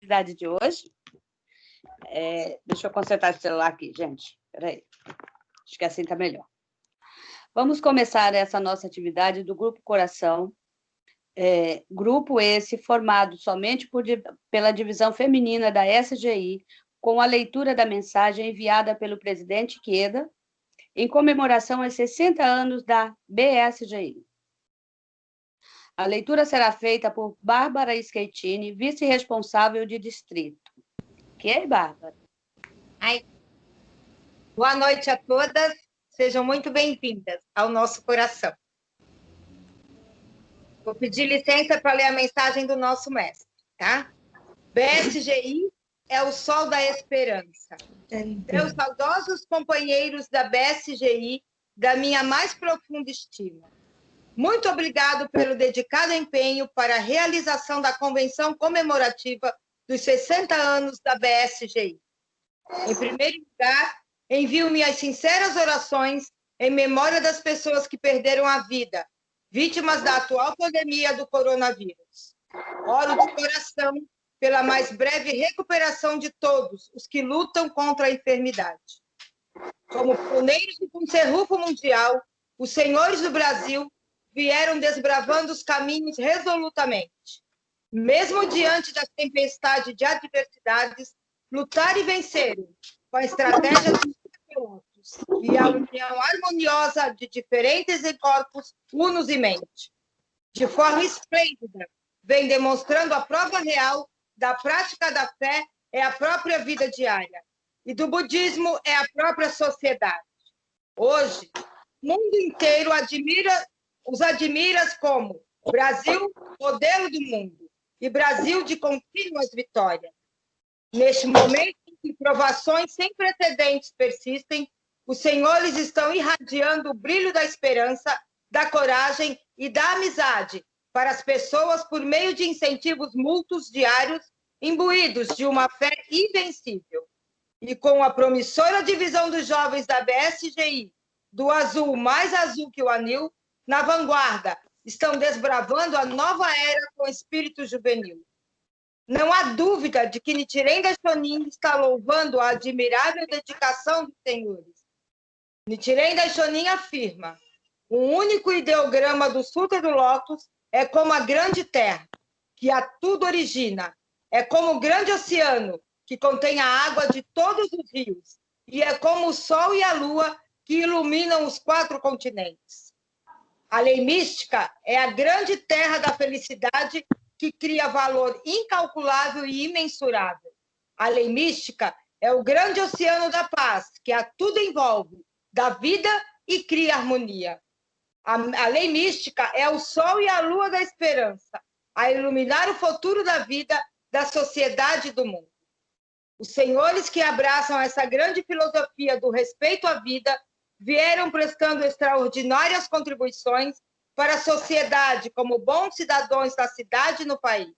atividade de hoje. Deixa eu consertar o celular aqui, gente. Espera aí. Acho que assim está melhor. Vamos começar essa nossa atividade do Grupo Coração. Grupo esse formado somente pela divisão feminina da SGI, com a leitura da mensagem enviada pelo presidente Queda, em comemoração aos 60 anos da BSGI. A leitura será feita por Bárbara Schettini, vice-responsável de distrito. Ok, Bárbara? Boa noite a todas, sejam muito bem-vindas ao nosso coração. Vou pedir licença para ler a mensagem do nosso mestre, tá? BSGI é o sol da esperança. Meus saudosos companheiros da BSGI, da minha mais profunda estima, muito obrigado pelo dedicado empenho para a realização da convenção comemorativa dos 60 anos da BSGI. Em primeiro lugar, envio minhas sinceras orações em memória das pessoas que perderam a vida, vítimas da atual pandemia do coronavírus. Oro de coração pela mais breve recuperação de todos os que lutam contra a enfermidade. Como pioneiros do Conselho Mundial, os senhores do Brasil vieram desbravando os caminhos resolutamente. Mesmo diante da tempestade de adversidades, lutar e vencer com a estratégia dos pilotos e a união harmoniosa de diferentes corpos unos e mente. De forma esplêndida, vem demonstrando a prova real da prática da fé é a própria vida diária e do budismo é a própria sociedade. Hoje, o mundo inteiro os admira como Brasil, modelo do mundo, e Brasil de contínuas vitórias. Neste momento em que provações sem precedentes persistem, os senhores estão irradiando o brilho da esperança, da coragem e da amizade para as pessoas por meio de incentivos mútuos diários, imbuídos de uma fé invencível. E com a promissora divisão dos jovens da BSGI, do azul mais azul que o anil, na vanguarda, estão desbravando a nova era com espírito juvenil. Não há dúvida de que Nichiren Daishonin está louvando a admirável dedicação dos senhores. Nichiren Daishonin afirma: o único ideograma do Sutra do Lótus é como a grande terra, que a tudo origina. É como o grande oceano, que contém a água de todos os rios. E é como o sol e a lua, que iluminam os 4 continentes. A lei mística é a grande terra da felicidade que cria valor incalculável e imensurável. A lei mística é o grande oceano da paz, que a tudo envolve, dá vida e cria harmonia. A lei mística é o sol e a lua da esperança, a iluminar o futuro da vida, da sociedade e do mundo. Os senhores que abraçam essa grande filosofia do respeito à vida vieram prestando extraordinárias contribuições para a sociedade como bons cidadãos da cidade e no país.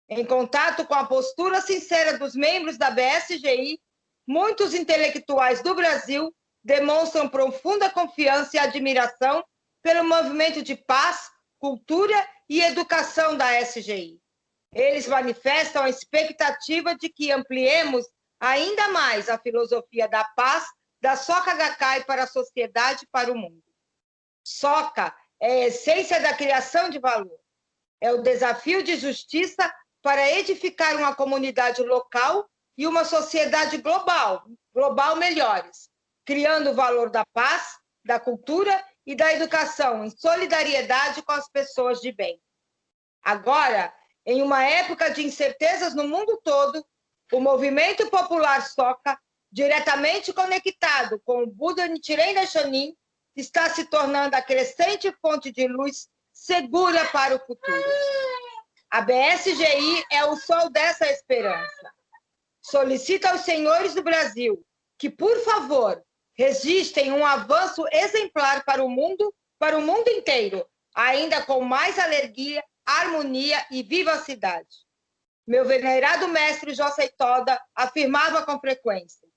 Em contato com a postura sincera dos membros da BSGI, muitos intelectuais do Brasil demonstram profunda confiança e admiração pelo movimento de paz, cultura e educação da SGI. Eles manifestam a expectativa de que ampliemos ainda mais a filosofia da paz da Soka Gakkai para a sociedade e para o mundo. Soka é a essência da criação de valor. É o desafio de justiça para edificar uma comunidade local e uma sociedade global melhores, criando o valor da paz, da cultura e da educação em solidariedade com as pessoas de bem. Agora, em uma época de incertezas no mundo todo, o movimento popular Soka, diretamente conectado com o Buda Nichiren Daishonin, está se tornando a crescente fonte de luz segura para o futuro. A BSGI é o sol dessa esperança. Solicito aos senhores do Brasil que, por favor, resistem um avanço exemplar para o mundo inteiro, ainda com mais alegria, harmonia e vivacidade. Meu venerado mestre Josei Toda afirmava com frequência: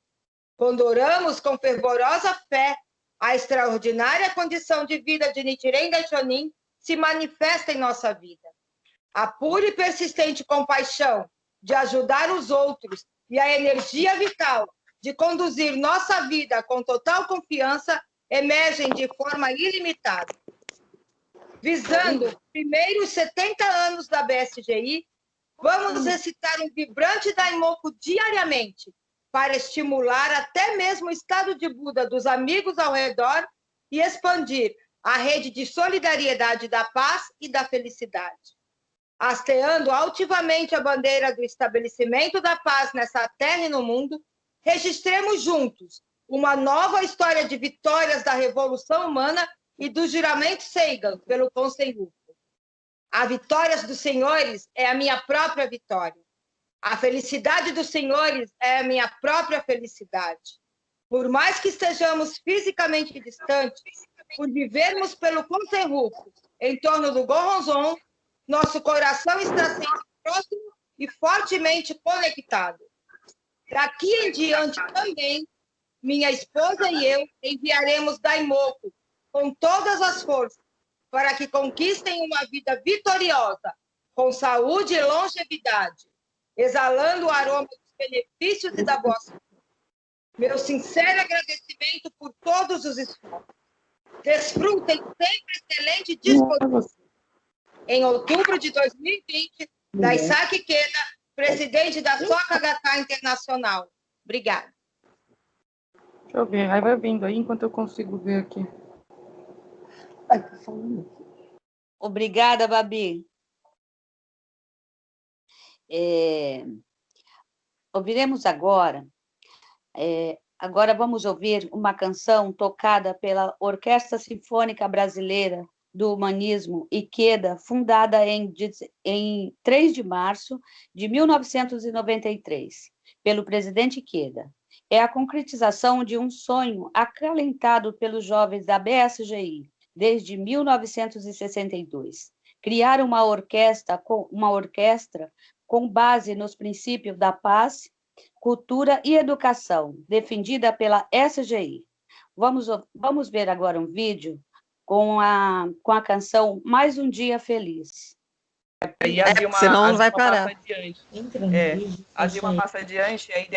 quando oramos com fervorosa fé, a extraordinária condição de vida de Nichiren Daishonin se manifesta em nossa vida. A pura e persistente compaixão de ajudar os outros e a energia vital de conduzir nossa vida com total confiança emergem de forma ilimitada. Visando os primeiros 70 anos da BSGI, vamos recitar um vibrante Daimoku diariamente para estimular até mesmo o estado de Buda dos amigos ao redor e expandir a rede de solidariedade da paz e da felicidade. Hasteando altivamente a bandeira do estabelecimento da paz nessa terra e no mundo, registremos juntos uma nova história de vitórias da Revolução Humana e do juramento Seigan pelo Conselho. A vitória dos senhores é a minha própria vitória. A felicidade dos senhores é a minha própria felicidade. Por mais que estejamos fisicamente distantes, por vivermos pelo Conselho em torno do Goronzon, nosso coração está sempre próximo e fortemente conectado. Daqui em diante também, minha esposa e eu enviaremos Daimoku com todas as forças para que conquistem uma vida vitoriosa, com saúde e longevidade, exalando o aroma dos benefícios e da boa saúde. Meu sincero agradecimento por todos os esforços. Desfrutem sempre excelente disposição. Em outubro de 2020, Daisaki Ikeda, presidente da Soka Gakkai Internacional. Obrigada. Deixa eu ver, aí vai vindo aí enquanto eu consigo ver aqui. Obrigada, Babi. Ouviremos agora. Agora vamos ouvir uma canção tocada pela Orquestra Sinfônica Brasileira do Humanismo, Ikeda, fundada em 3 de março de 1993, pelo presidente Ikeda. É a concretização de um sonho acalentado pelos jovens da BSGI desde 1962. Criar uma orquestra com base nos princípios da paz, cultura e educação, defendida pela SGI. Vamos ver agora um vídeo com a canção Mais um Dia Feliz. Aí a Dilma, senão não vai parar. Passa adiante. A Dilma passa adiante, aí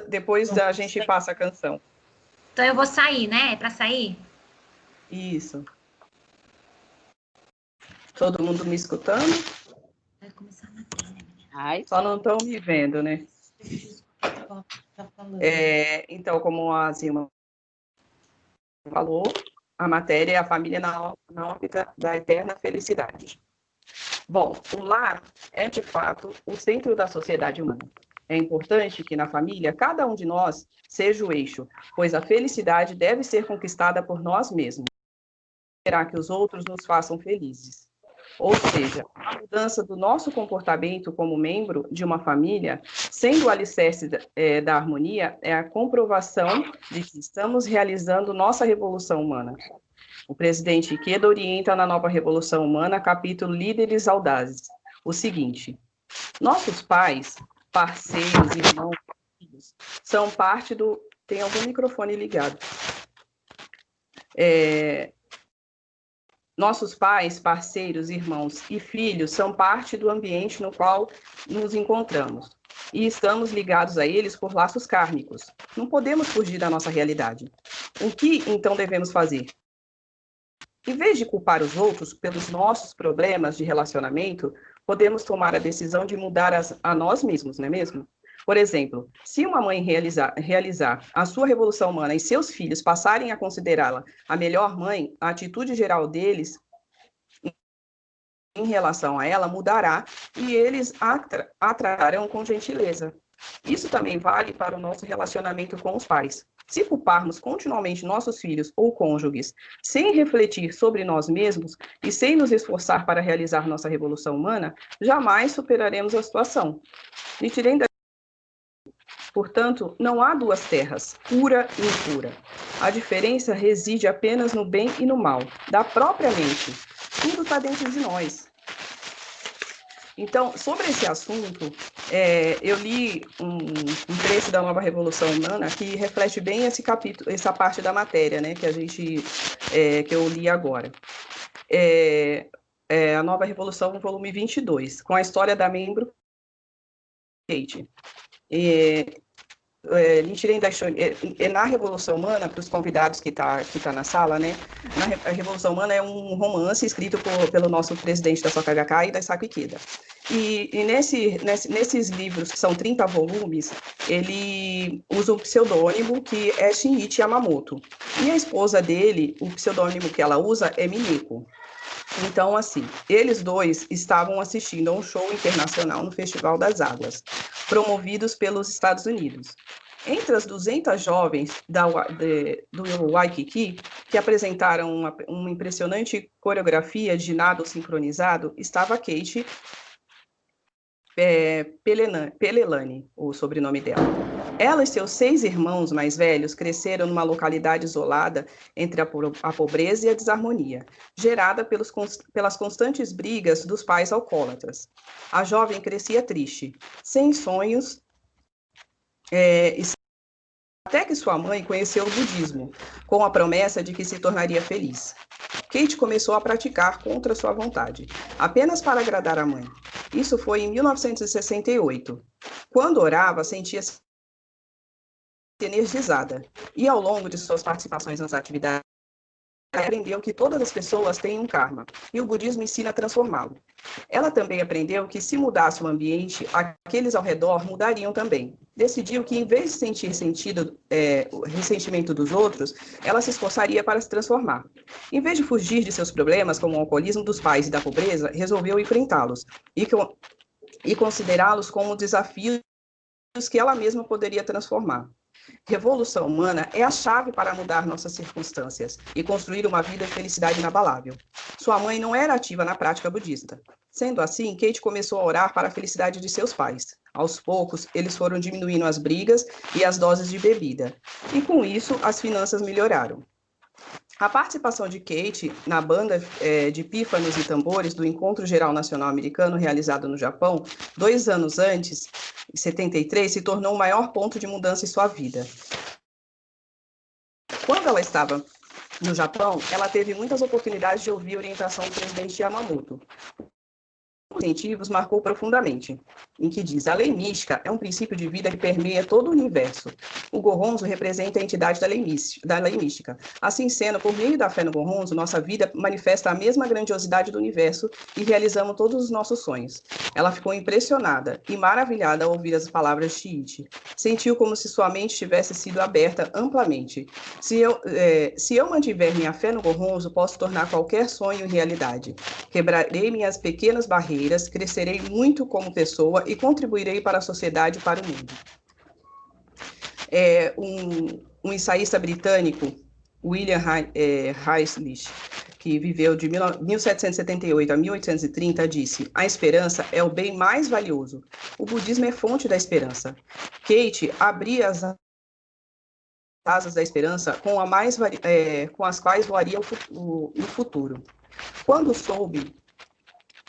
depois a gente passa a canção. Então eu vou sair, né? É para sair? Isso. Todo mundo me escutando? Vai começar a matéria. Só não estão me vendo, né? Então, como a Dilma falou, a matéria é a família na órbita da eterna felicidade. Bom, o lar é, de fato, o centro da sociedade humana. É importante que na família, cada um de nós seja o eixo, pois a felicidade deve ser conquistada por nós mesmos. Esperar que os outros nos façam felizes. Ou seja, a mudança do nosso comportamento como membro de uma família, sendo o alicerce da harmonia, é a comprovação de que estamos realizando nossa revolução humana. O presidente Ikeda orienta na nova Revolução Humana, capítulo Líderes Audazes, o seguinte: nossos pais, parceiros, irmãos, filhos, são parte do... Tem algum microfone ligado? Nossos pais, parceiros, irmãos e filhos são parte do ambiente no qual nos encontramos e estamos ligados a eles por laços kármicos. Não podemos fugir da nossa realidade. O que, então, devemos fazer? Em vez de culpar os outros pelos nossos problemas de relacionamento, podemos tomar a decisão de mudar a nós mesmos, não é mesmo? Por exemplo, se uma mãe realizar a sua revolução humana e seus filhos passarem a considerá-la a melhor mãe, a atitude geral deles em relação a ela mudará e eles a tratarão com gentileza. Isso também vale para o nosso relacionamento com os pais. Se culparmos continuamente nossos filhos ou cônjuges, sem refletir sobre nós mesmos e sem nos esforçar para realizar nossa revolução humana, jamais superaremos a situação. Portanto, não há duas terras, pura e impura. A diferença reside apenas no bem e no mal, da própria mente. Tudo está dentro de nós. Então, sobre esse assunto, eu li um trecho da Nova Revolução Humana que reflete bem esse capítulo, essa parte da matéria, né, que eu li agora. A Nova Revolução, volume 22, com a história da membro Kate. Nichiren Daishonin, na Revolução Humana, para os convidados que tá na sala, né? A Revolução Humana é um romance escrito pelo nosso presidente da Soka Gakkai, Daisaku Ikeda. E nesses livros, que são 30 volumes, ele usa um pseudônimo que é Shinichi Yamamoto. E a esposa dele, o pseudônimo que ela usa é Mineko. Então, assim, eles dois estavam assistindo a um show internacional no Festival das Águas, promovidos pelos Estados Unidos. Entre as 200 jovens do Waikiki, que apresentaram uma impressionante coreografia de nado sincronizado, estava Kate Pelelani, o sobrenome dela. Ela e seus 6 irmãos mais velhos cresceram numa localidade isolada entre a pobreza e a desarmonia, gerada pelas constantes brigas dos pais alcoólatras. A jovem crescia triste, sem sonhos, até que sua mãe conheceu o budismo, com a promessa de que se tornaria feliz. Kate começou a praticar contra sua vontade, apenas para agradar a mãe. Isso foi em 1968. Quando orava, sentia-se energizada, e ao longo de suas participações nas atividades, aprendeu que todas as pessoas têm um karma, e o budismo ensina a transformá-lo. Ela também aprendeu que se mudasse o ambiente, aqueles ao redor mudariam também. Decidiu que, em vez de sentir o ressentimento dos outros, ela se esforçaria para se transformar. Em vez de fugir de seus problemas, como o alcoolismo dos pais e da pobreza, resolveu enfrentá-los e considerá-los como desafios que ela mesma poderia transformar. Revolução humana é a chave para mudar nossas circunstâncias e construir uma vida de felicidade inabalável. Sua mãe não era ativa na prática budista. Sendo assim, Kate começou a orar para a felicidade de seus pais. Aos poucos, eles foram diminuindo as brigas e as doses de bebida. E com isso, as finanças melhoraram. A participação de Kate na banda de pífanos e tambores do Encontro Geral Nacional Americano realizado no Japão, 2 anos antes, em 73, se tornou o maior ponto de mudança em sua vida. Quando ela estava no Japão, ela teve muitas oportunidades de ouvir a orientação do presidente Yamamoto. Incentivos marcou profundamente, em que diz: a lei mística é um princípio de vida que permeia todo o universo. O Gohonzo representa a entidade da lei mística. Assim sendo, por meio da fé no Gohonzo, nossa vida manifesta a mesma grandiosidade do universo e realizamos todos os nossos sonhos. Ela ficou impressionada e maravilhada ao ouvir as palavras de Shiichi. Sentiu como se sua mente tivesse sido aberta amplamente. Se eu mantiver minha fé no Gohonzo, posso tornar qualquer sonho realidade. Quebrarei minhas pequenas barreiras, crescerei muito como pessoa e contribuirei para a sociedade e para o mundo. Um ensaísta britânico, William Reislich, que viveu de 1778 a 1830, disse: a esperança é o bem mais valioso. O budismo é fonte da esperança. Kate abria as asas da esperança com as quais voaria no futuro. Quando soube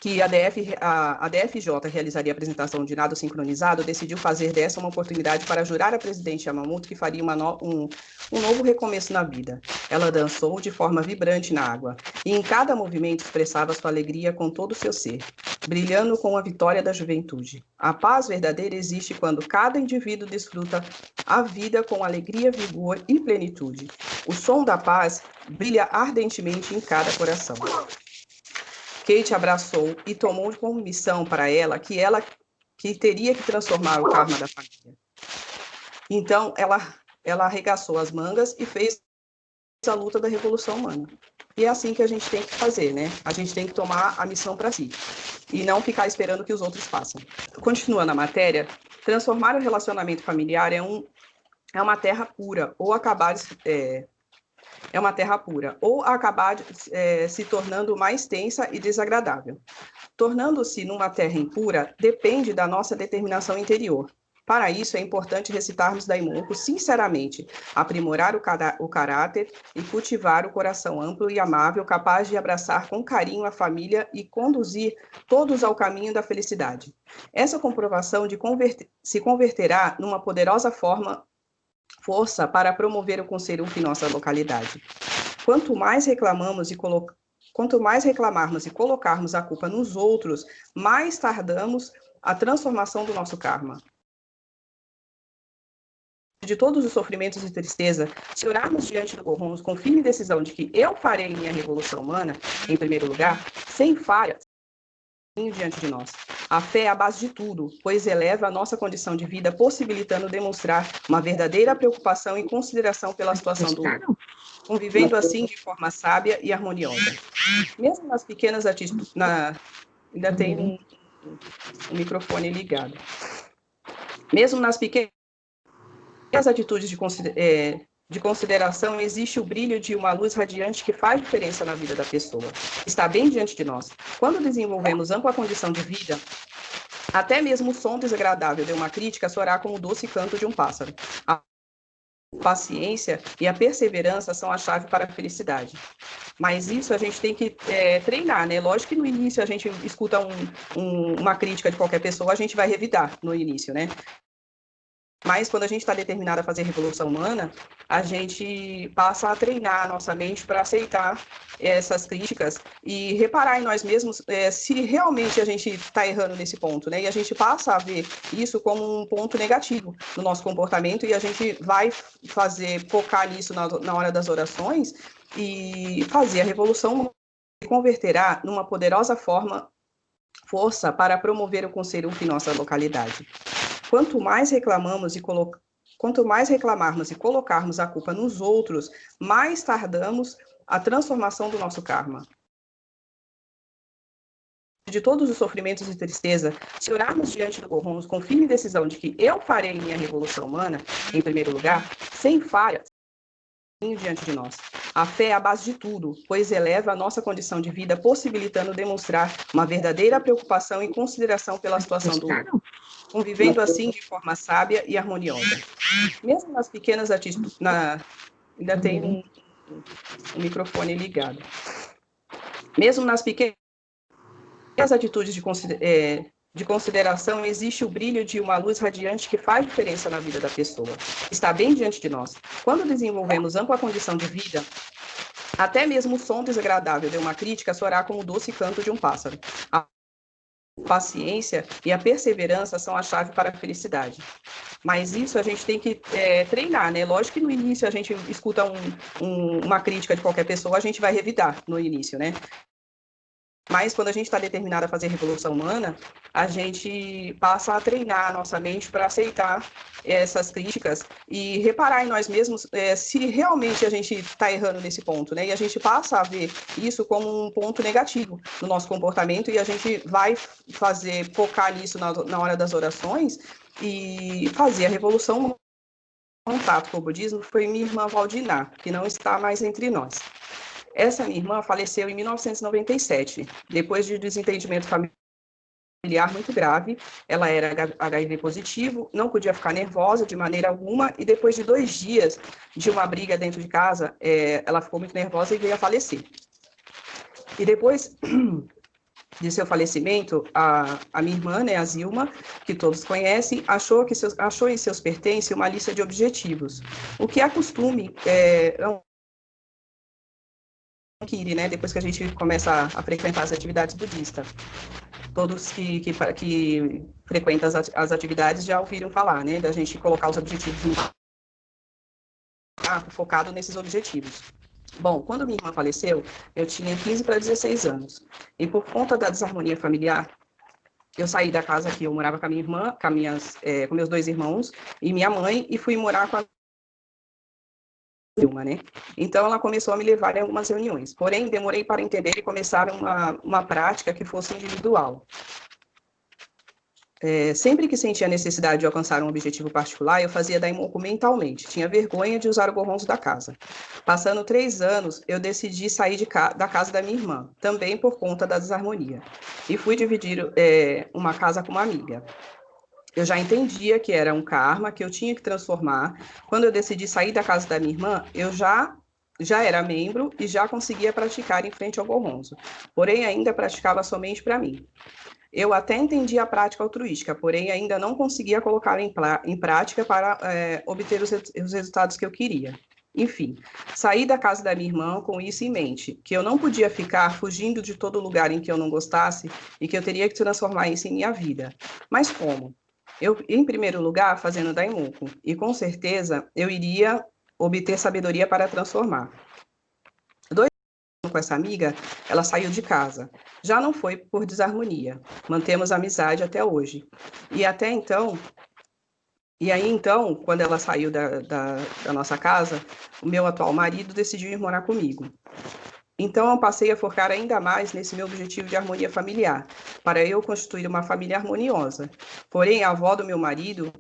que a DFJ realizaria a apresentação de nado sincronizado, decidiu fazer dessa uma oportunidade para jurar a presidente Yamamoto que faria um novo recomeço na vida. Ela dançou de forma vibrante na água, e em cada movimento expressava sua alegria com todo o seu ser, brilhando com a vitória da juventude. A paz verdadeira existe quando cada indivíduo desfruta a vida com alegria, vigor e plenitude. O som da paz brilha ardentemente em cada coração. Kate abraçou e tomou como missão para ela que teria que transformar o karma da família. Então, ela arregaçou as mangas e fez a luta da revolução humana. E é assim que a gente tem que fazer, né? A gente tem que tomar a missão para si e não ficar esperando que os outros façam. Continuando a matéria, transformar o relacionamento familiar é uma terra pura, ou acabar se tornando mais tensa e desagradável. Tornando-se numa terra impura, depende da nossa determinação interior. Para isso, é importante recitarmos Daimoku sinceramente, aprimorar o caráter e cultivar o coração amplo e amável, capaz de abraçar com carinho a família e conduzir todos ao caminho da felicidade. Essa comprovação se converterá numa poderosa força para promover o Conseruf em nossa localidade. Quanto mais reclamarmos e colocarmos a culpa nos outros, mais tardamos a transformação do nosso karma. De todos os sofrimentos e tristeza, se orarmos diante do Gohonso com firme decisão de que eu farei minha revolução humana, em primeiro lugar, sem falhas, diante de nós. A fé é a base de tudo, pois eleva a nossa condição de vida, possibilitando demonstrar uma verdadeira preocupação e consideração pela situação do outro, convivendo assim de forma sábia e harmoniosa. Mesmo nas pequenas atitudes... Ainda tem um microfone ligado. Mesmo nas pequenas atitudes de consideração, existe o brilho de uma luz radiante que faz diferença na vida da pessoa. Está bem diante de nós. Quando desenvolvemos ampla condição de vida, até mesmo o som desagradável de uma crítica soará como o doce canto de um pássaro. A paciência e a perseverança são a chave para a felicidade. Mas isso a gente tem que treinar, né? Lógico que no início a gente escuta uma crítica de qualquer pessoa, a gente vai revidar no início, né? Mas quando a gente está determinado a fazer revolução humana, a gente passa a treinar a nossa mente para aceitar essas críticas e reparar em nós mesmos se realmente a gente está errando nesse ponto, né? E a gente passa a ver isso como um ponto negativo no nosso comportamento e a gente vai focar nisso na hora das orações e fazer a revolução humana que converterá numa poderosa força para promover o conselho em nossa localidade. Quanto mais reclamarmos e colocarmos a culpa nos outros, mais tardamos a transformação do nosso karma. De todos os sofrimentos e tristeza, se orarmos diante do Gohonso com firme decisão de que eu farei minha revolução humana, em primeiro lugar, sem falhas, diante de nós. A fé é a base de tudo, pois eleva a nossa condição de vida, possibilitando demonstrar uma verdadeira preocupação e consideração pela situação do outro, convivendo assim de forma sábia e harmoniosa. Mesmo nas pequenas atitudes... Ainda tem um microfone ligado. Mesmo nas pequenas atitudes de consideração, existe o brilho de uma luz radiante que faz diferença na vida da pessoa. Está bem diante de nós. Quando desenvolvemos ampla condição de vida, até mesmo o som desagradável de uma crítica soará como o doce canto de um pássaro. A paciência e a perseverança são a chave para a felicidade. Mas isso a gente tem que treinar, né? Lógico que no início a gente escuta uma crítica de qualquer pessoa, a gente vai revidar no início, né? Mas quando a gente está determinado a fazer revolução humana, a gente passa a treinar a nossa mente para aceitar essas críticas e reparar em nós mesmos se realmente a gente está errando nesse ponto, né? E a gente passa a ver isso como um ponto negativo no nosso comportamento e a gente vai focar nisso na hora das orações e fazer a revolução humana. O contato com o budismo foi minha irmã Valdinar, que não está mais entre nós. Essa minha irmã faleceu em 1997, depois de desentendimento familiar muito grave. Ela era HIV positivo, não podia ficar nervosa de maneira alguma, e depois de 2 dias de uma briga dentro de casa, ela ficou muito nervosa e veio a falecer. E depois de seu falecimento, a minha irmã, né, a Zilma, que todos conhecem, achou em seus pertences uma lista de objetivos. O que é costume Kiri, né? Depois que a gente começa a frequentar as atividades budistas. Todos que frequentam as atividades já ouviram falar, né? Da gente colocar os objetivos focado nesses objetivos. Bom, quando minha irmã faleceu, eu tinha 15 para 16 anos. E por conta da desarmonia familiar, eu saí da casa que eu morava com a minha irmã, com meus 2 irmãos e minha mãe, e fui morar com a Vilma, né? Então, ela começou a me levar em algumas reuniões. Porém, demorei para entender e começar uma prática que fosse individual. Sempre que sentia a necessidade de alcançar um objetivo particular, eu fazia daimoku mentalmente. Tinha vergonha de usar o Gohonso da casa. Passando 3 anos, eu decidi sair da casa da minha irmã, também por conta da desarmonia. E fui dividir uma casa com uma amiga. Eu já entendia que era um karma que eu tinha que transformar. Quando eu decidi sair da casa da minha irmã, eu já era membro e já conseguia praticar em frente ao Gohonso. Porém, ainda praticava somente para mim. Eu até entendia a prática altruística, porém ainda não conseguia colocá-la em prática para obter os resultados que eu queria. Enfim, saí da casa da minha irmã com isso em mente, que eu não podia ficar fugindo de todo lugar em que eu não gostasse e que eu teria que transformar isso em minha vida. Mas como? Eu, em primeiro lugar, fazendo daimoku, e com certeza eu iria obter sabedoria para transformar. 2 anos com essa amiga, ela saiu de casa. Já não foi por desarmonia. Mantemos amizade até hoje. E aí, então, quando ela saiu da nossa casa, o meu atual marido decidiu ir morar comigo. Então, eu passei a focar ainda mais nesse meu objetivo de harmonia familiar, para eu constituir uma família harmoniosa. Porém, a avó do meu marido,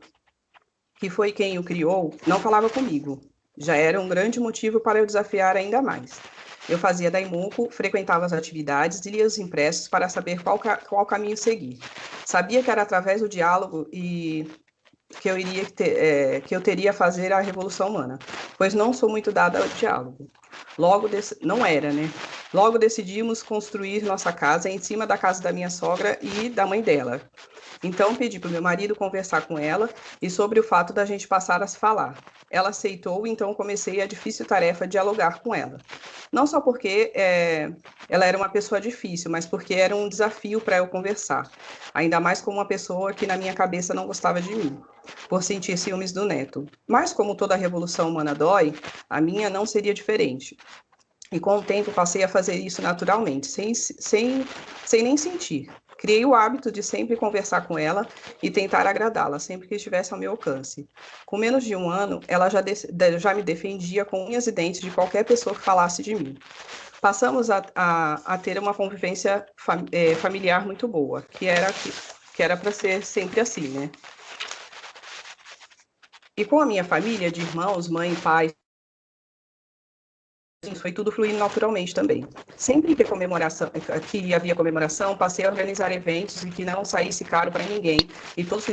que foi quem o criou, não falava comigo. Já era um grande motivo para eu desafiar ainda mais. Eu fazia daimoku, frequentava as atividades e lia os impressos para saber qual caminho seguir. Sabia que era através do diálogo e que eu teria a fazer a revolução humana, pois não sou muito dada ao diálogo. Não era, né? Logo decidimos construir nossa casa em cima da casa da minha sogra e da mãe dela. Então pedi para o meu marido conversar com ela e sobre o fato da gente passar a se falar. Ela aceitou, então comecei a difícil tarefa de dialogar com ela. Não só porque ela era uma pessoa difícil, mas porque era um desafio para eu conversar. Ainda mais com uma pessoa que na minha cabeça não gostava de mim, por sentir ciúmes do neto. Mas como toda revolução humana dói, a minha não seria diferente. E com o tempo passei a fazer isso naturalmente, sem nem sentir. Criei o hábito de sempre conversar com ela e tentar agradá-la, sempre que estivesse ao meu alcance. Com menos de um ano, ela já me defendia com unhas e dentes de qualquer pessoa que falasse de mim. Passamos a ter uma convivência familiar muito boa, que era para ser sempre assim, né? E com a minha família de irmãos, mãe, pai, foi tudo fluindo naturalmente também. Sempre que havia comemoração, passei a organizar eventos e que não saísse caro para ninguém e todos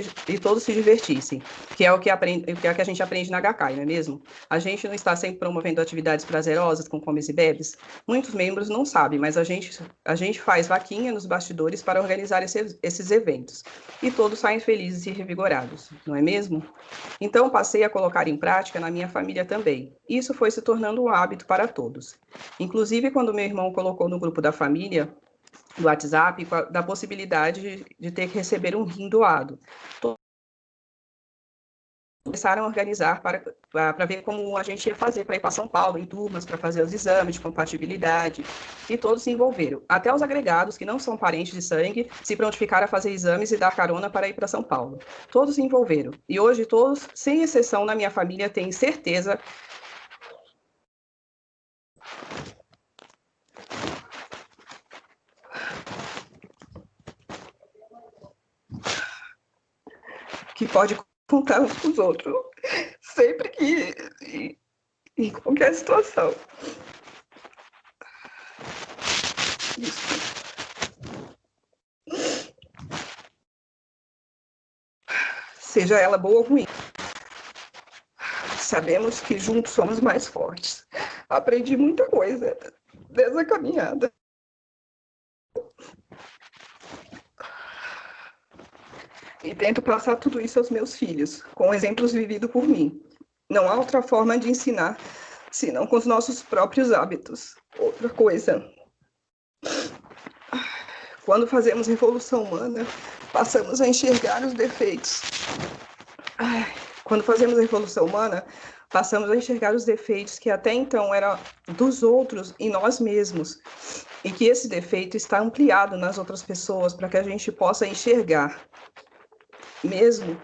se divertissem, que é o que a gente aprende na Gakkai, não é mesmo? A gente não está sempre promovendo atividades prazerosas com comes e bebes. Muitos membros não sabem, mas a gente faz vaquinha nos bastidores para organizar esses eventos. E todos saem felizes e revigorados, não é mesmo? Então, passei a colocar em prática na minha família também. Isso foi se tornando um hábito para todos. Inclusive, quando meu irmão colocou no grupo da família, do WhatsApp, da possibilidade de ter que receber um rim doado. Todos começaram a organizar para ver como a gente ia fazer para ir para São Paulo, em turmas, para fazer os exames de compatibilidade. E todos se envolveram. Até os agregados, que não são parentes de sangue, se prontificaram a fazer exames e dar carona para ir para São Paulo. Todos se envolveram. E hoje todos, sem exceção na minha família, têm certeza que pode contar uns com os outros, sempre que, em qualquer situação. Isso. Seja ela boa ou ruim. Sabemos que juntos somos mais fortes. Aprendi muita coisa dessa caminhada. E tento passar tudo isso aos meus filhos, com exemplos vividos por mim. Não há outra forma de ensinar, senão com os nossos próprios hábitos. Outra coisa. Quando fazemos revolução humana, passamos a enxergar os defeitos. Quando fazemos a revolução humana, passamos a enxergar os defeitos que até então eram dos outros em nós mesmos. E que esse defeito está ampliado nas outras pessoas para que a gente possa enxergar. Mesmo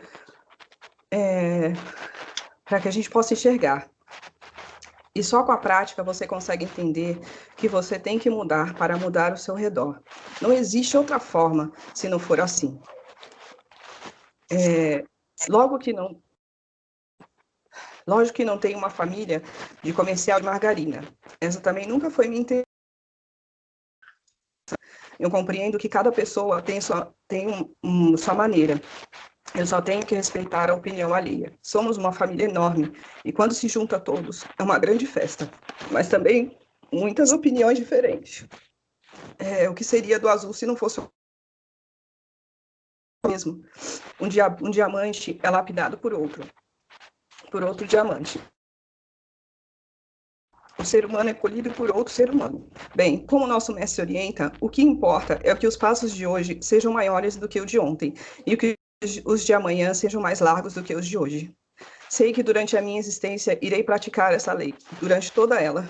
para que a gente possa enxergar. E só com a prática você consegue entender que você tem que mudar para mudar o seu redor. Não existe outra forma se não for assim. Lógico que não tem uma família de comercial de margarina. Essa também nunca foi minha intenção. Eu compreendo que cada pessoa tem sua maneira. Eu só tenho que respeitar a opinião alheia. Somos uma família enorme e quando se junta todos, é uma grande festa. Mas também muitas opiniões diferentes. O que seria do azul se não fosse o mesmo? Um diamante é lapidado por outro diamante. O ser humano é colhido por outro ser humano. Bem, como o nosso mestre orienta, o que importa é que os passos de hoje sejam maiores do que o de ontem e que os de amanhã sejam mais largos do que os de hoje. Sei que durante a minha existência irei praticar essa lei, durante toda ela.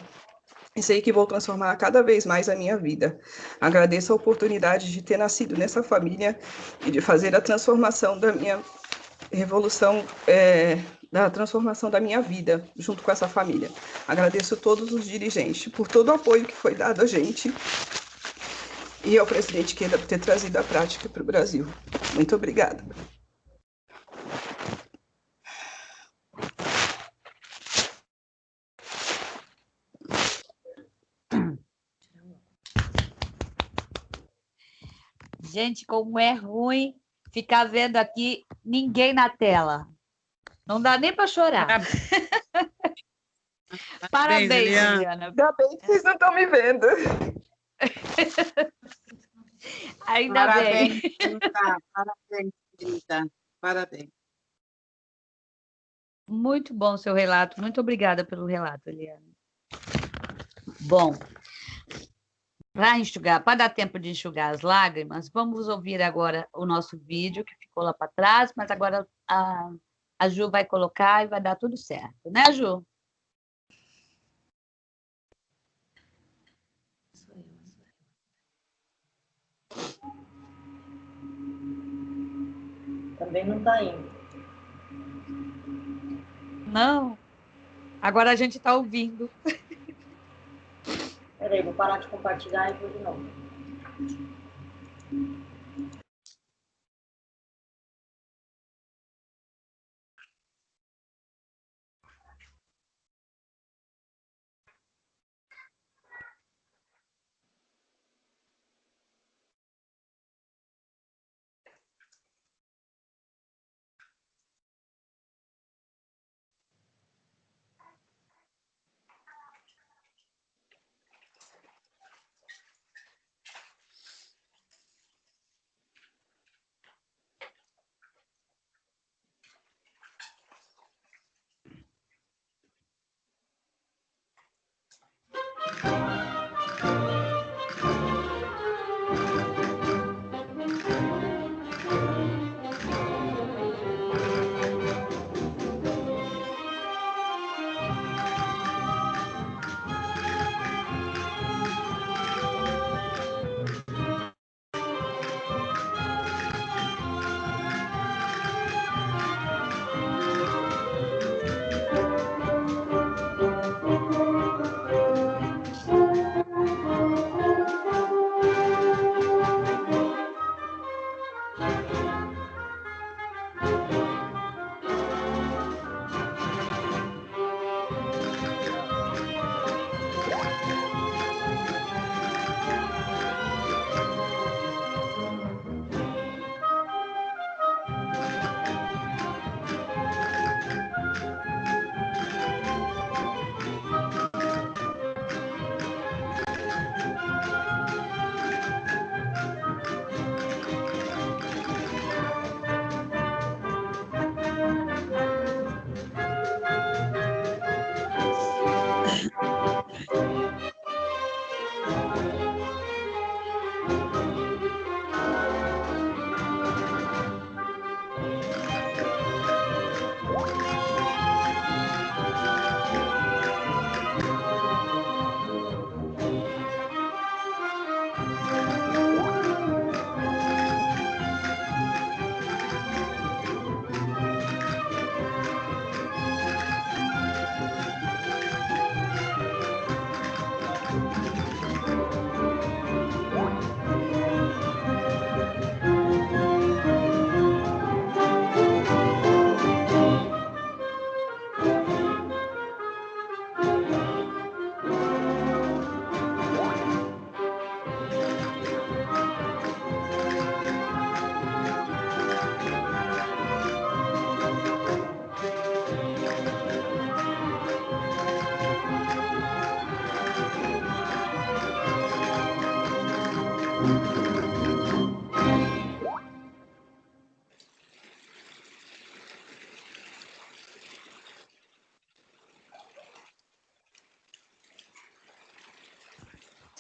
E sei que vou transformar cada vez mais a minha vida. Agradeço a oportunidade de ter nascido nessa família e de fazer a transformação da minha revolução, da transformação da minha vida junto com essa família. Agradeço a todos os dirigentes por todo o apoio que foi dado a gente e ao presidente Queda por ter trazido a prática para o Brasil. Muito obrigada. Gente, como é ruim ficar vendo aqui ninguém na tela. Não dá nem para chorar. Parabéns, Juliana. Ainda bem que vocês não estão me vendo. Ainda bem. Parabéns, querida. Parabéns. Muito bom o seu relato. Muito obrigada pelo relato, Eliana. Bom, para dar tempo de enxugar as lágrimas, vamos ouvir agora o nosso vídeo, que ficou lá para trás, mas agora a Ju vai colocar e vai dar tudo certo. Né, Ju? Também não está indo. Não. Agora a gente está ouvindo. Peraí, vou parar de compartilhar e vou de novo.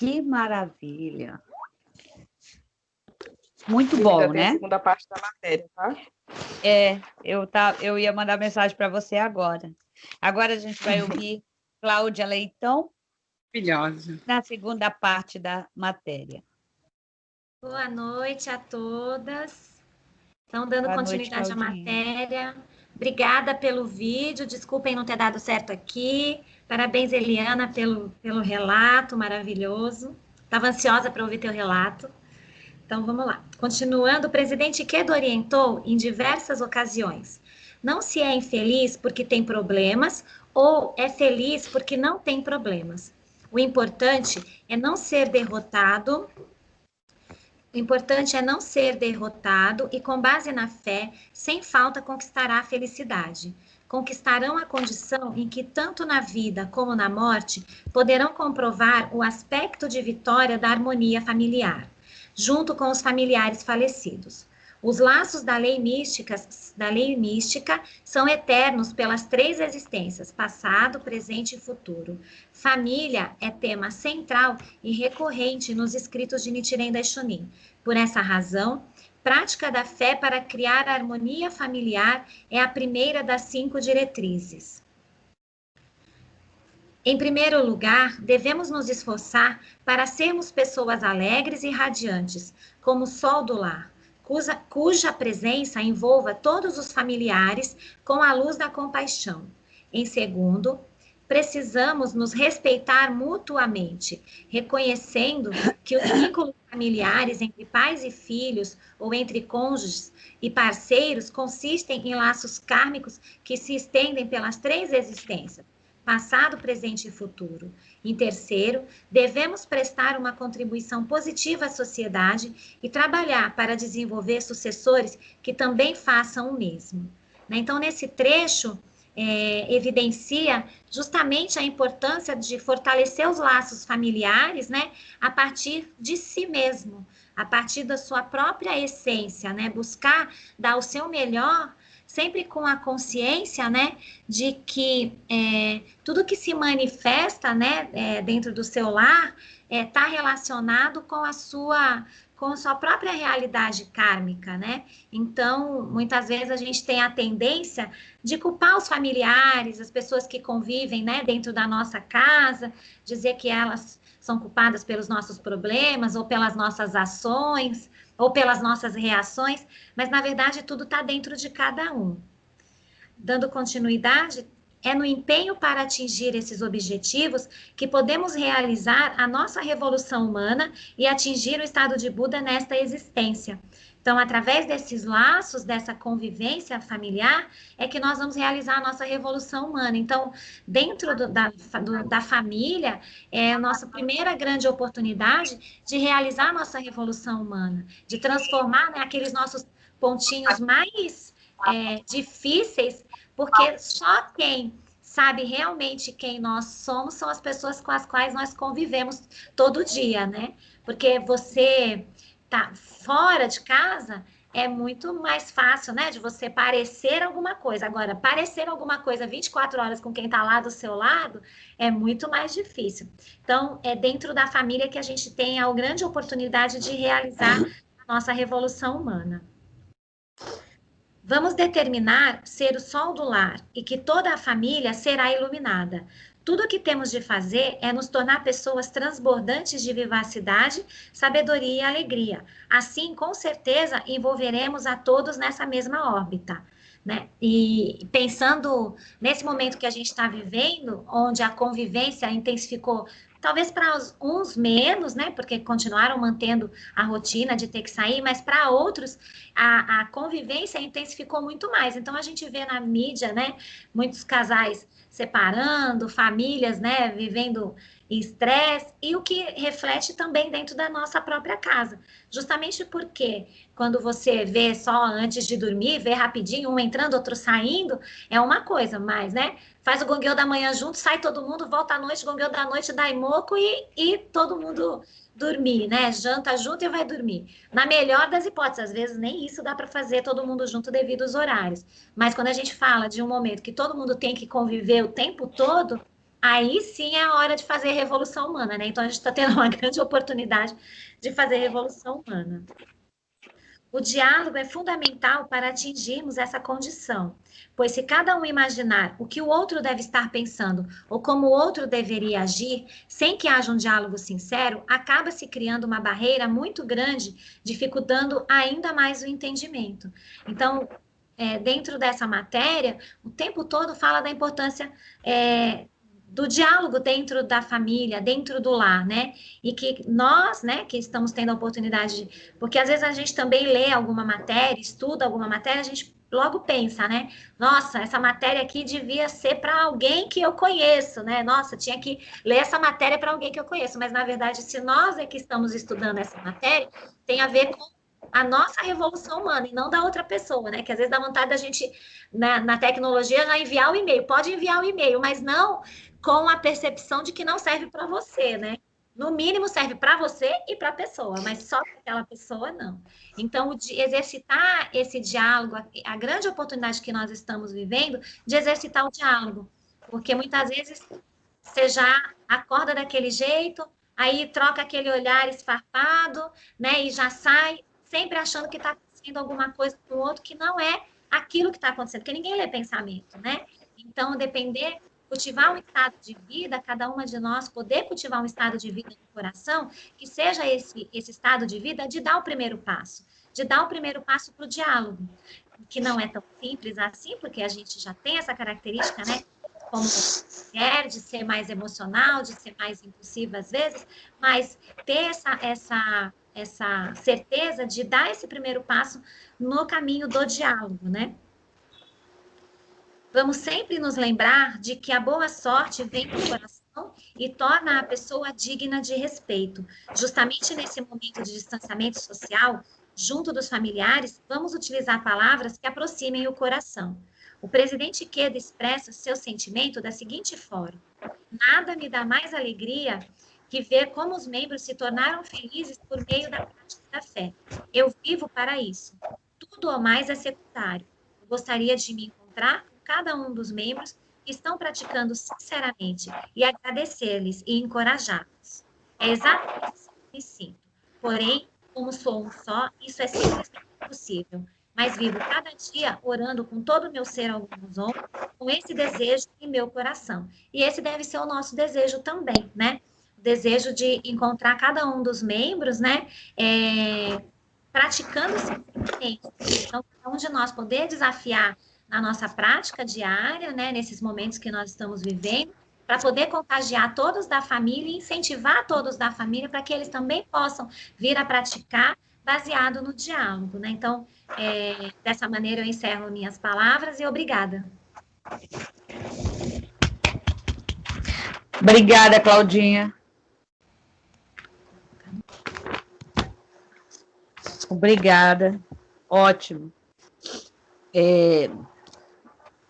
Que maravilha. Muito E bom, ainda tem a né? segunda parte da matéria, tá? Eu ia mandar mensagem para você agora. Agora a gente vai ouvir Cláudia Leitão Maravilhosa. na segunda parte da matéria. Boa noite a todas. Então, dando Boa noite, continuidade à Claudinha. matéria. Obrigada pelo vídeo. Desculpem não ter dado certo aqui. Parabéns, Eliana, pelo relato maravilhoso. Estava ansiosa para ouvir teu relato. Então, vamos lá. Continuando, o presidente Quedo orientou em diversas ocasiões: não se é infeliz porque tem problemas ou é feliz porque não tem problemas. O importante é não ser derrotado. O importante é não ser derrotado e, com base na fé, sem falta conquistará a felicidade. Conquistarão a condição em que, tanto na vida como na morte, poderão comprovar o aspecto de vitória da harmonia familiar, junto com os familiares falecidos. Os laços da lei mística são eternos pelas três existências, passado, presente e futuro. Família é tema central e recorrente nos escritos de Nichiren Daishonin. Por essa razão, prática da fé para criar a harmonia familiar é a primeira das 5 diretrizes. Em primeiro lugar, devemos nos esforçar para sermos pessoas alegres e radiantes, como o sol do lar, cuja presença envolva todos os familiares com a luz da compaixão. Em segundo, precisamos nos respeitar mutuamente, reconhecendo que os vínculos familiares entre pais e filhos, ou entre cônjuges e parceiros, consistem em laços kármicos que se estendem pelas três existências: passado, presente e futuro. Em terceiro, devemos prestar uma contribuição positiva à sociedade e trabalhar para desenvolver sucessores que também façam o mesmo. Então, nesse trecho, evidencia justamente a importância de fortalecer os laços familiares, né, a partir de si mesmo, a partir da sua própria essência, né, buscar dar o seu melhor, sempre com a consciência, né, de que tudo que se manifesta, né, dentro do seu lar está relacionado com a sua própria realidade kármica, né? Então, muitas vezes a gente tem a tendência de culpar os familiares, as pessoas que convivem, né, dentro da nossa casa, dizer que elas são culpadas pelos nossos problemas ou pelas nossas ações, ou pelas nossas reações, mas na verdade tudo está dentro de cada um. Dando continuidade, é no empenho para atingir esses objetivos que podemos realizar a nossa revolução humana e atingir o estado de Buda nesta existência. Então, através desses laços, dessa convivência familiar, é que nós vamos realizar a nossa revolução humana. Então, dentro da família, é a nossa primeira grande oportunidade de realizar a nossa revolução humana, de transformar, né, aqueles nossos pontinhos mais difíceis, porque só quem sabe realmente quem nós somos são as pessoas com as quais nós convivemos todo dia, né? Porque você tá fora de casa, é muito mais fácil, né, de você parecer alguma coisa. Agora, parecer alguma coisa 24 horas com quem está lá do seu lado é muito mais difícil. Então, é dentro da família que a gente tem a grande oportunidade de realizar a nossa revolução humana. Vamos determinar ser o sol do lar e que toda a família será iluminada. Tudo o que temos de fazer é nos tornar pessoas transbordantes de vivacidade, sabedoria e alegria. Assim, com certeza, envolveremos a todos nessa mesma órbita, né? E pensando nesse momento que a gente está vivendo, onde a convivência intensificou, talvez para uns menos, né? Porque continuaram mantendo a rotina de ter que sair, mas para outros a convivência intensificou muito mais. Então a gente vê na mídia, né? Muitos casais separando, famílias, né, vivendo estresse, e o que reflete também dentro da nossa própria casa. Justamente porque quando você vê só antes de dormir, vê rapidinho, um entrando, outro saindo, é uma coisa, mas, né, faz o gongueu da manhã junto, sai todo mundo, volta à noite, gongueu da noite, dá imoco e todo mundo dormir, né? Janta junto e vai dormir. Na melhor das hipóteses, às vezes nem isso dá para fazer todo mundo junto devido aos horários. Mas quando a gente fala de um momento que todo mundo tem que conviver o tempo todo, aí sim é a hora de fazer revolução humana, né? Então a gente está tendo uma grande oportunidade de fazer revolução humana. O diálogo é fundamental para atingirmos essa condição, pois se cada um imaginar o que o outro deve estar pensando ou como o outro deveria agir, sem que haja um diálogo sincero, acaba se criando uma barreira muito grande, dificultando ainda mais o entendimento. Então, dentro dessa matéria, o tempo todo fala da importância do diálogo dentro da família, dentro do lar, né? E que nós, né, que estamos tendo a oportunidade de... Porque às vezes a gente também lê alguma matéria, estuda alguma matéria, a gente logo pensa, né? Nossa, essa matéria aqui devia ser para alguém que eu conheço, né? Nossa, tinha que ler essa matéria para alguém que eu conheço. Mas, na verdade, se nós é que estamos estudando essa matéria, tem a ver com a nossa revolução humana e não da outra pessoa, né? Que às vezes dá vontade da gente, na tecnologia, já enviar o e-mail. Pode enviar o e-mail, mas não com a percepção de que não serve para você, né? No mínimo serve para você e para a pessoa, mas só para aquela pessoa, não. Então, exercitar esse diálogo, a grande oportunidade que nós estamos vivendo de exercitar o diálogo, porque muitas vezes você já acorda daquele jeito, aí troca aquele olhar esfarpado, né, e já sai sempre achando que está acontecendo alguma coisa com o outro que não é aquilo que está acontecendo, porque ninguém lê pensamento, né? Então, cultivar um estado de vida, cada uma de nós poder cultivar um estado de vida no coração, que seja esse estado de vida de dar o primeiro passo, para o diálogo, que não é tão simples assim, porque a gente já tem essa característica, né, como mulher, de ser mais emocional, de ser mais impulsiva às vezes, mas ter essa certeza de dar esse primeiro passo no caminho do diálogo, né? Vamos sempre nos lembrar de que a boa sorte vem do coração e torna a pessoa digna de respeito. Justamente nesse momento de distanciamento social, junto dos familiares, vamos utilizar palavras que aproximem o coração. O presidente Queda expressa seu sentimento da seguinte forma: nada me dá mais alegria que ver como os membros se tornaram felizes por meio da prática da fé. Eu vivo para isso. Tudo ou mais é secundário. Eu gostaria de me encontrar cada um dos membros que estão praticando sinceramente e agradecer-lhes e encorajá-los. É exatamente isso que me sinto. Porém, como sou um só, isso é simplesmente impossível. Mas vivo cada dia orando com todo o meu ser ao ombro, com esse desejo em meu coração. E esse deve ser o nosso desejo também, né? O desejo de encontrar cada um dos membros, né? Praticando sinceramente. Então, cada um de nós poder desafiar na nossa prática diária, né, nesses momentos que nós estamos vivendo, para poder contagiar todos da família e incentivar todos da família para que eles também possam vir a praticar baseado no diálogo, né? Então, dessa maneira eu encerro minhas palavras e obrigada. Obrigada, Claudinha. Obrigada. Ótimo.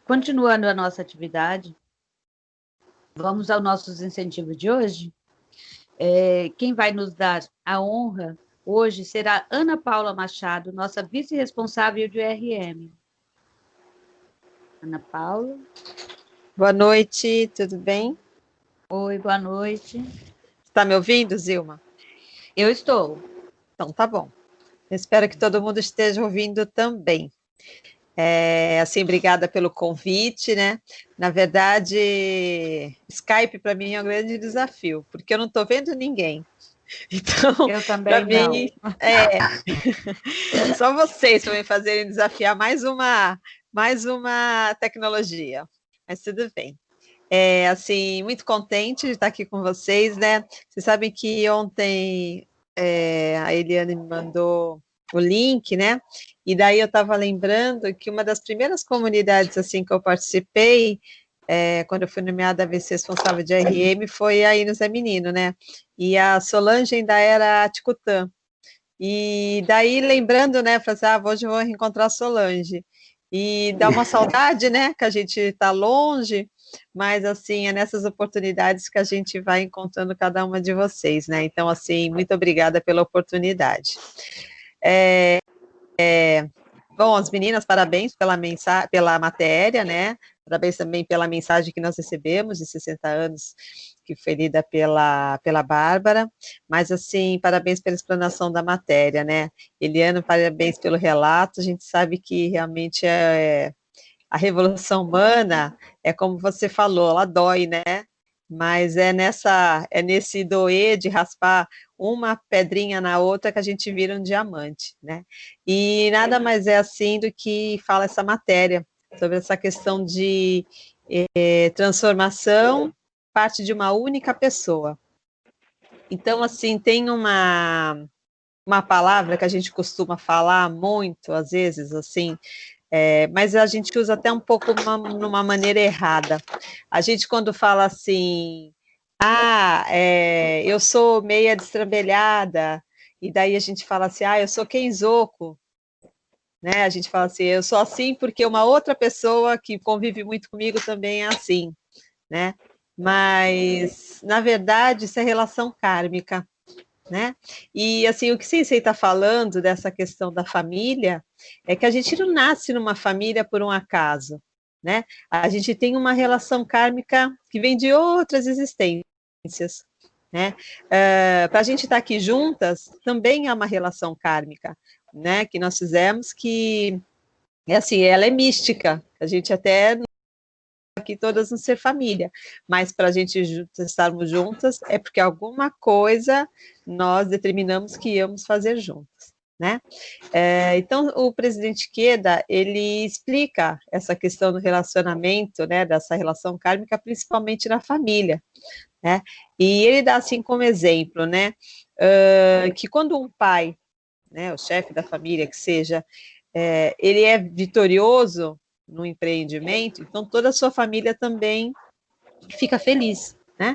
Continuando a nossa atividade, vamos aos nossos incentivos de hoje. Quem vai nos dar a honra hoje será Ana Paula Machado, nossa vice-responsável de RM. Ana Paula. Boa noite, tudo bem? Oi, boa noite. Está me ouvindo, Zilma? Eu estou. Então, tá bom. Eu espero que todo mundo esteja ouvindo também. Assim, obrigada pelo convite, né? Na verdade, Skype para mim é um grande desafio, porque eu não estou vendo ninguém. Então, eu também mim, só vocês para me fazerem desafiar mais uma tecnologia, mas tudo bem. Assim, muito contente de estar aqui com vocês, né? Vocês sabem que ontem a Eliane me mandou o link, né? E daí eu estava lembrando que uma das primeiras comunidades assim que eu participei, quando eu fui nomeada vice-responsável de RM, foi aí no Zé Menino, né? E a Solange ainda era Ticutã. E daí, lembrando, né, falei assim, hoje eu vou reencontrar a Solange. E dá uma saudade, né, que a gente está longe, mas, assim, é nessas oportunidades que a gente vai encontrando cada uma de vocês, né? Então, assim, muito obrigada pela oportunidade. Bom, as meninas, parabéns pela matéria, né? Parabéns também pela mensagem que nós recebemos de 60 anos, que foi lida pela Bárbara, mas, assim, parabéns pela explanação da matéria, né? Eliana, parabéns pelo relato, a gente sabe que realmente a revolução humana, é como você falou, ela dói, né? Mas é nesse doer de raspar uma pedrinha na outra que a gente vira um diamante, né? E nada mais é assim do que fala essa matéria, sobre essa questão de transformação, parte de uma única pessoa. Então, assim, tem uma palavra que a gente costuma falar muito, às vezes, assim, mas a gente usa até um pouco numa maneira errada. A gente, quando fala assim, eu sou meia destrambelhada, e daí a gente fala assim, eu sou Kenzoku, né? A gente fala assim, eu sou assim porque uma outra pessoa que convive muito comigo também é assim, né? Mas, na verdade, isso é relação kármica, né? E, assim, o que Sensei está falando dessa questão da família é que a gente não nasce numa família por um acaso, né? A gente tem uma relação kármica que vem de outras existências, né? Para a gente estar aqui juntas também é uma relação kármica, né? Que nós fizemos, que assim, ela é mística, a gente até aqui todas não ser família, mas para a gente estarmos juntas é porque alguma coisa nós determinamos que íamos fazer juntas, né? Então, o presidente Queda, ele explica essa questão do relacionamento, né, dessa relação kármica, principalmente na família, né? E ele dá assim como exemplo, né, que quando um pai, né, o chefe da família que seja, ele é vitorioso no empreendimento, então toda a sua família também fica feliz, né?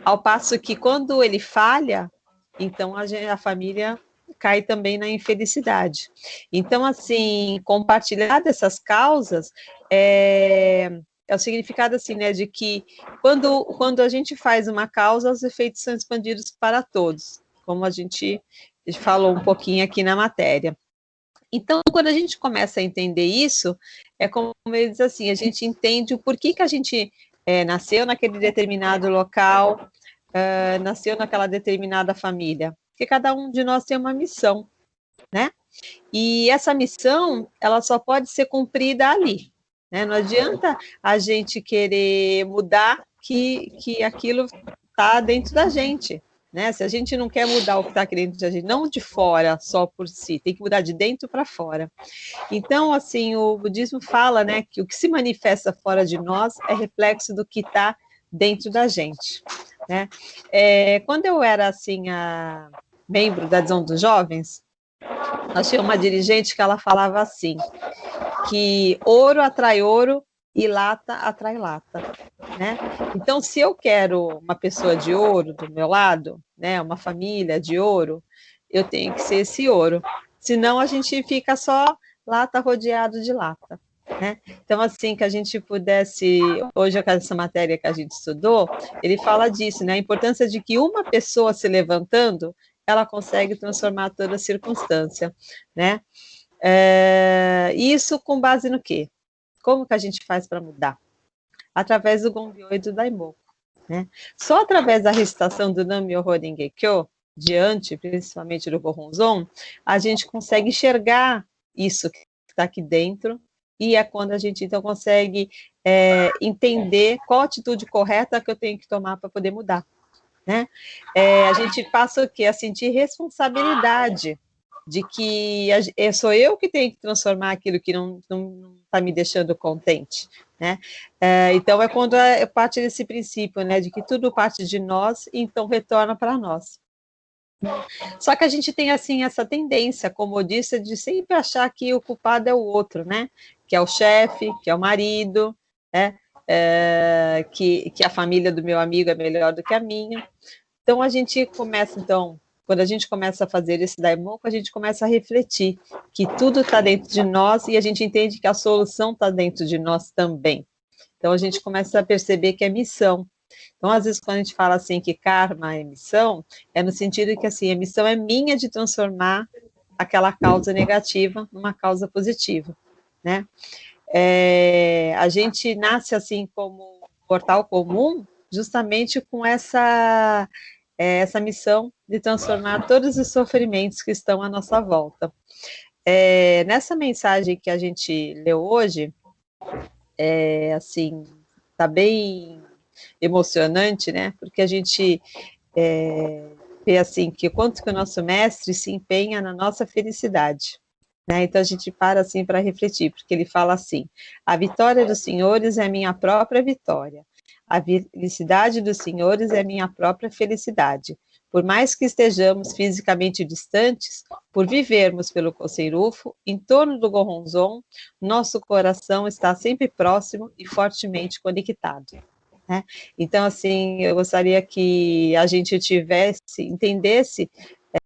Ao passo que quando ele falha, então a família cai também na infelicidade. Então, assim, compartilhar dessas causas é o significado, assim, né, de que quando a gente faz uma causa, os efeitos são expandidos para todos, como a gente falou um pouquinho aqui na matéria. Então, quando a gente começa a entender isso, é como ele diz assim, a gente entende o porquê que a gente nasceu naquele determinado local, nasceu naquela determinada família, porque cada um de nós tem uma missão, né? E essa missão, ela só pode ser cumprida ali, né? Não adianta a gente querer mudar que aquilo está dentro da gente, né? Se a gente não quer mudar o que está aqui dentro da gente, não de fora só por si, tem que mudar de dentro para fora. Então, assim, o budismo fala, né, que o que se manifesta fora de nós é reflexo do que está dentro da gente, né? Quando eu era, assim, membro da Adesão dos Jovens, nós tínhamos uma dirigente que ela falava assim, que ouro atrai ouro e lata atrai lata, né? Então, se eu quero uma pessoa de ouro do meu lado, né, uma família de ouro, eu tenho que ser esse ouro. Senão, a gente fica só lata rodeado de lata, né? Então, assim, que a gente pudesse... Hoje, essa matéria que a gente estudou, ele fala disso, né? A importância de que uma pessoa se levantando, ela consegue transformar toda a circunstância, né? Isso com base no quê? Como que a gente faz para mudar? Através do Gongyo e do Daimoku, né? Só através da recitação do Nam-myoho Renge-kyo, diante, principalmente do Gohonzon, a gente consegue enxergar isso que está aqui dentro, e é quando a gente, então, consegue entender qual a atitude correta que eu tenho que tomar para poder mudar, né? A gente passa o quê? A sentir responsabilidade de que sou eu que tenho que transformar aquilo que não está me deixando contente, né? Então, é quando parte desse princípio, né, de que tudo parte de nós, então retorna para nós. Só que a gente tem, assim, essa tendência, como eu disse, de sempre achar que o culpado é o outro, né? Que é o chefe, que é o marido, né? Que a família do meu amigo é melhor do que a minha. Então, a gente começa, então, quando a gente começa a fazer esse Daimoku, a gente começa a refletir que tudo está dentro de nós e a gente entende que a solução está dentro de nós também. Então, a gente começa a perceber que é missão. Então, às vezes, quando a gente fala assim que karma é missão, é no sentido que, assim, a missão é minha de transformar aquela causa negativa numa causa positiva, né? a gente nasce assim como portal comum, justamente com essa missão de transformar todos os sofrimentos que estão à nossa volta. Nessa mensagem que a gente leu hoje, assim, tá bem emocionante, né? Porque a gente vê assim que quanto que o nosso mestre se empenha na nossa felicidade. Né? Então a gente para assim para refletir, porque ele fala assim: a vitória dos senhores é minha própria vitória, a felicidade dos senhores é minha própria felicidade. Por mais que estejamos fisicamente distantes, por vivermos pelo Coceirufo, em torno do Gorronzon, nosso coração está sempre próximo e fortemente conectado. Né? Então, assim, eu gostaria que a gente entendesse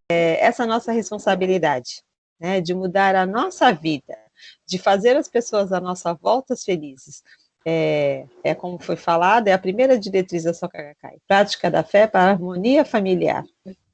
essa nossa responsabilidade, né, de mudar a nossa vida, de fazer as pessoas à nossa volta felizes. Como foi falado, é a primeira diretriz da Soka Gakkai, prática da fé para a harmonia familiar.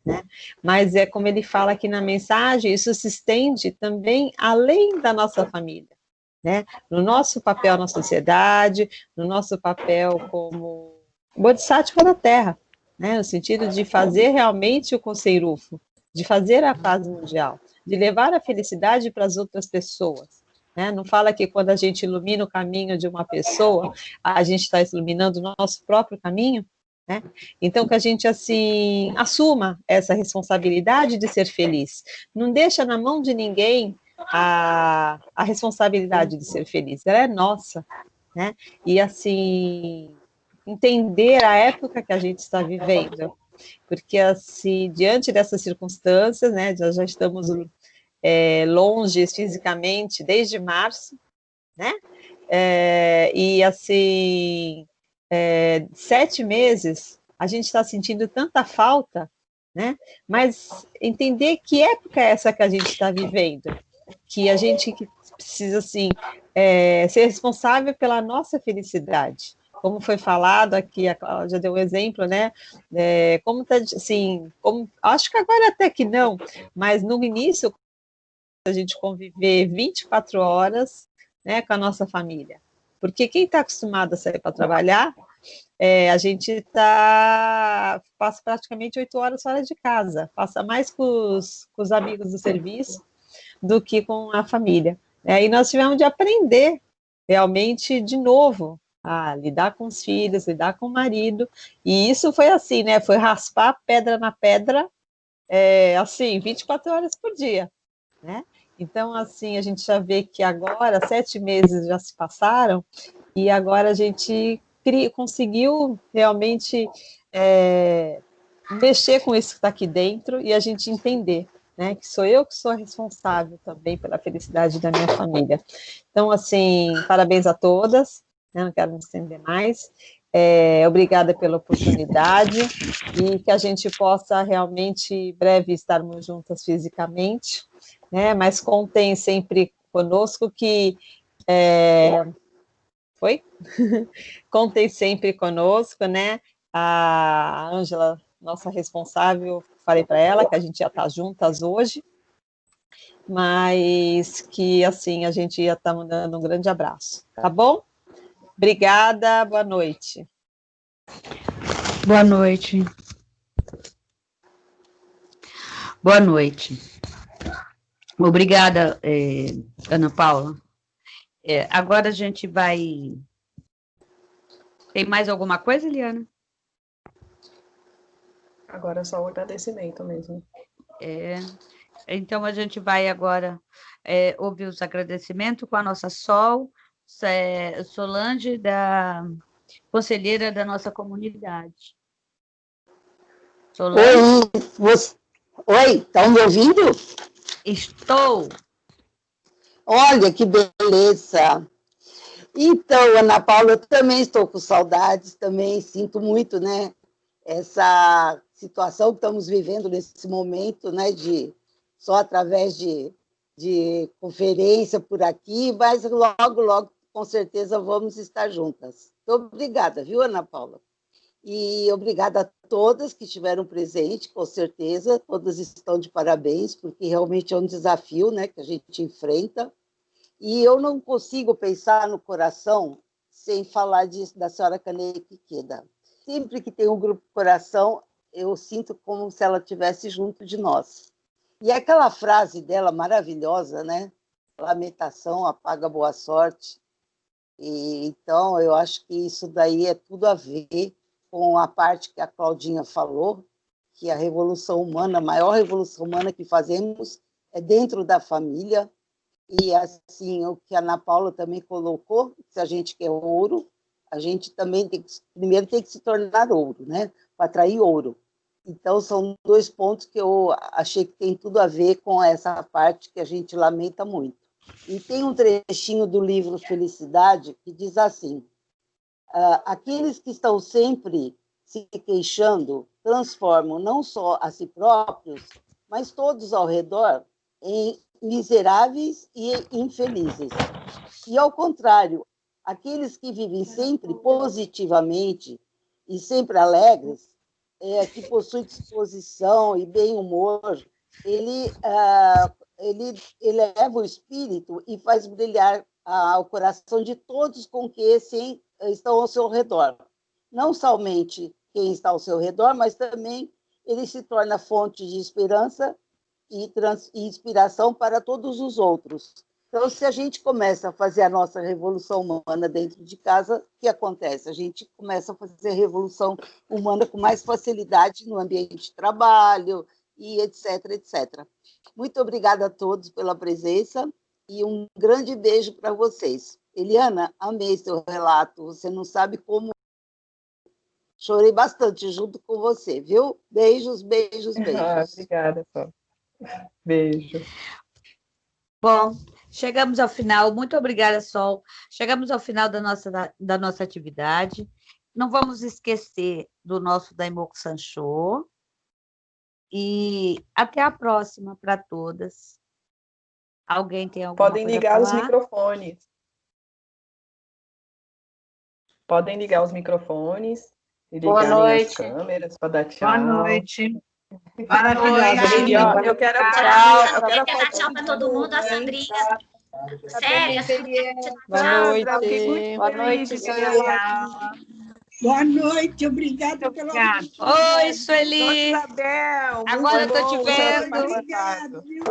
Né? Mas é como ele fala aqui na mensagem, isso se estende também além da nossa família. Né? No nosso papel na sociedade, no nosso papel como Bodhisattva da Terra, né? No sentido de fazer realmente o Coceirufo, de fazer a paz mundial, de levar a felicidade para as outras pessoas. Né? Não fala que quando a gente ilumina o caminho de uma pessoa, a gente está iluminando o nosso próprio caminho? Né? Então, que a gente, assim, assuma essa responsabilidade de ser feliz. Não deixa na mão de ninguém a responsabilidade de ser feliz. Ela é nossa. Né? E, assim, entender a época que a gente está vivendo. Porque, assim, diante dessas circunstâncias, né, já estamos longe fisicamente desde março, né? E, assim, 7 meses, a gente está sentindo tanta falta, né? Mas entender que época é essa que a gente está vivendo, que a gente precisa, assim, ser responsável pela nossa felicidade. Como foi falado aqui, a Cláudia deu um exemplo, né? Como tá, assim, acho que agora até que não, mas no início, a gente conviver 24 horas, né, com a nossa família. Porque quem está acostumado a sair para trabalhar, a gente passa praticamente 8 horas fora de casa, passa mais com os amigos do serviço do que com a família. E nós tivemos de aprender realmente de novo a lidar com os filhos, lidar com o marido, e isso foi assim, né? Foi raspar pedra na pedra, assim, 24 horas por dia, né? Então, assim, a gente já vê que agora 7 meses já se passaram e agora a gente conseguiu realmente mexer com isso que está aqui dentro e a gente entender, né, que sou eu que sou responsável também pela felicidade da minha família. Então, assim, parabéns a todas, né, não quero me estender mais. Obrigada pela oportunidade e que a gente possa realmente em breve estarmos juntas fisicamente, né, mas contem sempre conosco que contem sempre conosco, né? A Ângela, nossa responsável, falei para ela que a gente ia estar juntas hoje, mas que assim a gente ia estar mandando um grande abraço, tá bom? Obrigada, boa noite. Boa noite. Boa noite. Obrigada, Ana Paula. Agora a gente vai... Tem mais alguma coisa, Eliana? Agora é só o agradecimento mesmo. Então, a gente vai agora ouvir os agradecimentos com a nossa Solange, conselheira da nossa comunidade. Solange? Oi, estão me ouvindo? Estou. Olha que beleza. Então, Ana Paula, eu também estou com saudades, também sinto muito, né, essa situação que estamos vivendo nesse momento, né, só através de conferência por aqui, mas logo, logo, com certeza, vamos estar juntas. Então, obrigada, viu, Ana Paula? E obrigada a todas que estiveram presentes, com certeza, todas estão de parabéns, porque realmente é um desafio, né, que a gente enfrenta. E eu não consigo pensar no coração sem falar da senhora Kaneki Ikeda. Sempre que tem um grupo coração, eu sinto como se ela estivesse junto de nós. E aquela frase dela maravilhosa, né? Lamentação apaga boa sorte. Então, eu acho que isso daí é tudo a ver com a parte que a Claudinha falou, que a revolução humana, a maior revolução humana que fazemos é dentro da família. E, assim, o que a Ana Paula também colocou, se a gente quer ouro, a gente também primeiro tem que se tornar ouro, né? Para atrair ouro. Então, são 2 pontos que eu achei que tem tudo a ver com essa parte que a gente lamenta muito. E tem um trechinho do livro Felicidade que diz assim: aqueles que estão sempre se queixando transformam não só a si próprios, mas todos ao redor em miseráveis e infelizes. E, ao contrário, aqueles que vivem sempre positivamente e sempre alegres, que possuem disposição e bem humor, ele eleva o espírito e faz brilhar o coração de todos com que estão ao seu redor. Não somente quem está ao seu redor, mas também ele se torna fonte de esperança e inspiração para todos os outros. Então, se a gente começa a fazer a nossa revolução humana dentro de casa, o que acontece? A gente começa a fazer a revolução humana com mais facilidade no ambiente de trabalho, e etc, etc. Muito obrigada a todos pela presença e um grande beijo para vocês. Eliana, amei seu relato. Você não sabe como chorei bastante junto com você, viu? Beijos, beijos, beijos. Obrigada, Sol. Beijo. Bom, chegamos ao final. Muito obrigada, Sol. Chegamos ao final da nossa atividade. Não vamos esquecer do nosso Daimoku Sancho. E até a próxima para todas. Alguém tem alguma Podem coisa ligar a os falar? microfones. Podem ligar os microfones e Boa ligarem as noite. câmeras para dar tchau. Boa noite. Maravilhosa. Eu quero a Quer dar tchau para todo mundo, a Sandrinha. Célia, Boa noite. Fiquei muito Boa feliz noite, de Célia. Boa noite, obrigada pela oportunidade. Oi, Sueli. Isabel, Agora eu tô te bom vendo. Obrigado, viu?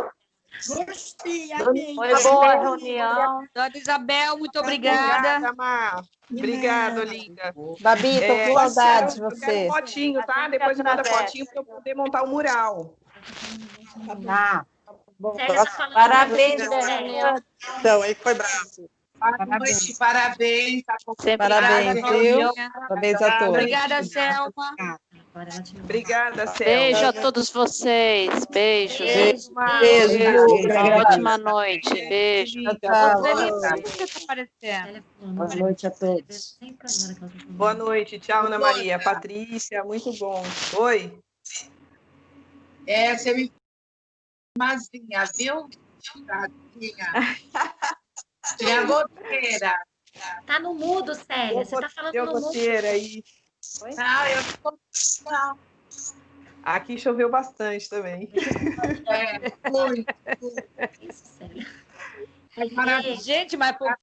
Gostei, amei. Foi boa a reunião. Dona Isabel, muito obrigada. Mar. Obrigada, linda. Babi, tô com saudade de Eu quero você. fotinho, tá? Depois me manda fotinho para eu poder montar o mural. Tá. Célia tá falando. Parabéns pela reunião. Então, aí foi bravo. Boa noite, parabéns. Parabéns, viu? Parabéns a todos. Obrigada, Selma. Obrigada, Selma. Beijo a todos vocês. Beijos. Beijo. Ótima noite. Beijo. Boa noite a todos. Boa noite. Tchau, Ana Maria. Patrícia, muito bom. Oi. Seu irmãzinha, viu? Tadinha. É a goteira. Tá no mudo, Célia. Você tá falando no mudo. Aí. Não, eu não. Aqui choveu bastante também. Muito. Isso, Célia. Gente, mas por